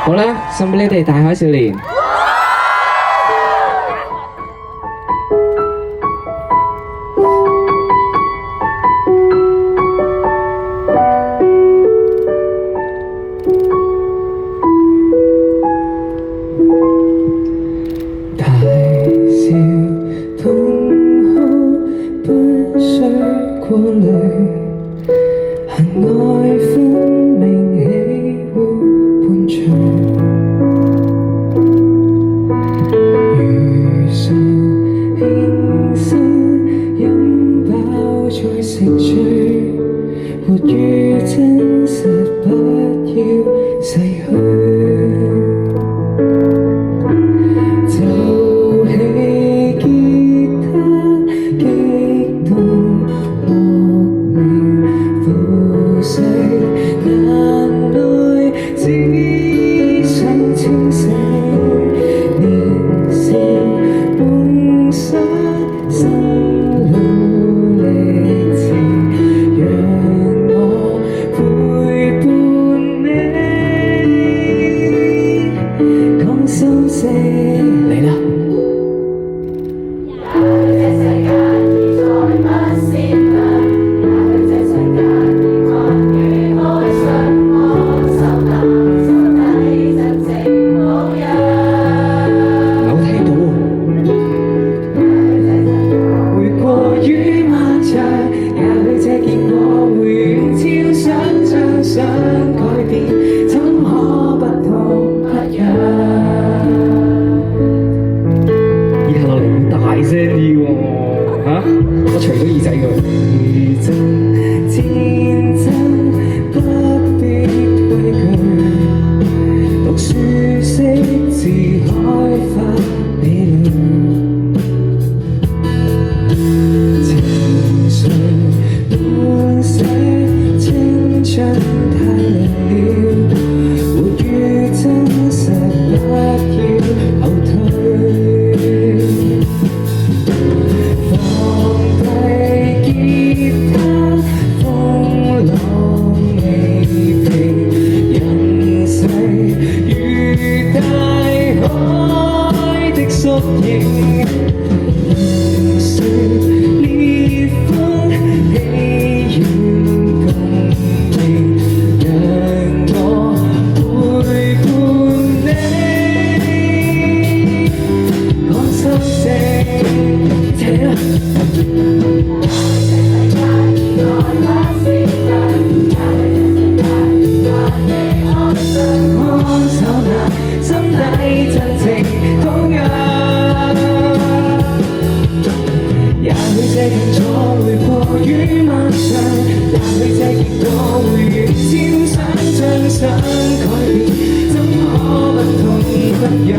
好啦，送俾你哋大海少年。大笑痛哭，不需過濾，行愛分明喜惡伴隨，如常輕聲飲飽再食醉，活於真實，不要逝去。嚟啦！我聽到會過於漫長，也許這結果會遠超想像，想改變怎可不痛不癢？以下落嚟會大聲啲喎嚇，我除咗耳仔㗎。戰爭不必畏懼，讀書識字開發理論，情緒滿瀉青春太累了，活於真實不要後退，放低吉他風浪未平，人世如大海的縮影，如雪烈風喜願共鳴，讓我陪伴你講心聲，扯啦！安守那心底真情痛癢，也許這痛楚會過於漫長，也許這結果會遠超想像，想改變怎可不痛不癢？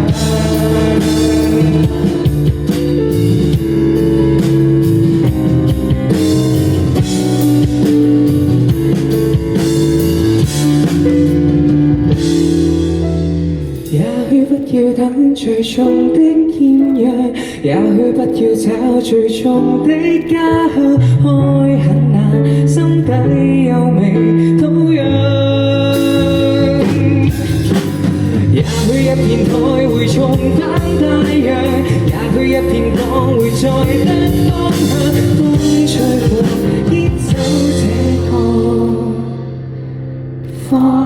也許不要等最終的豔陽，也許不要找最終的家鄉，愛很難，心底有味土壤。也許一片海會重返太陽，也許一片光會再得方向，風吹過，牽走這個方向。